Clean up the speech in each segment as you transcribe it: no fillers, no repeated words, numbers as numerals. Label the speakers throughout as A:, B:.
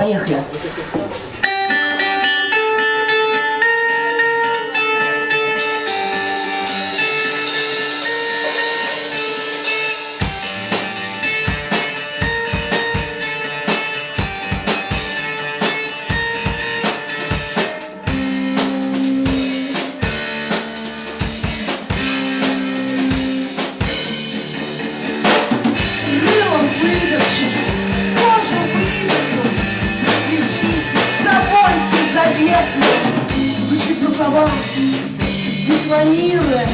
A: Поехали.
B: Звучит рукава, декламируя,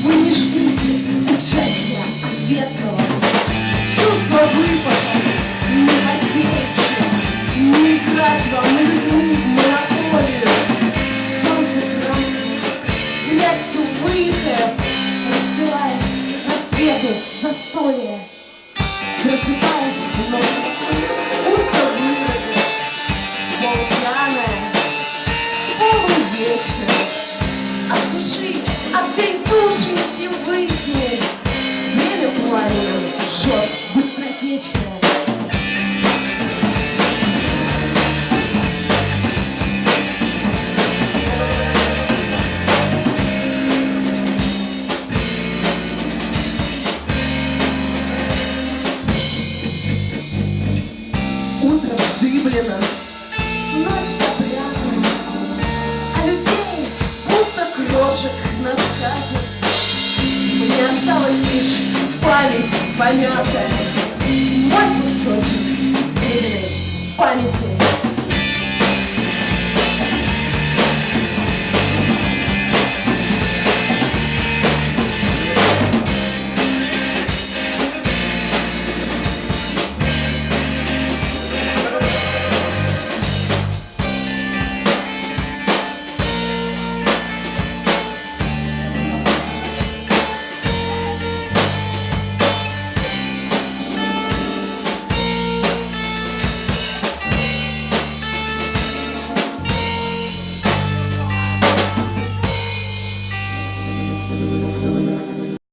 B: вы не ждите участия ответного. Чувство выпада не посечь, не играть вам на людьми в монополию. Солнце красное, лекцию выход, расстилает на свету застолье. Просыпаясь вновь, утро выродит, полупьяная, полувечная. От души, от всей душеньки вытянись. Время пламенем жжет быстротечное. Утро вздыблено, ночь запрятана, а людей будто крошек на скатерть. Мне осталось лишь палец помятая.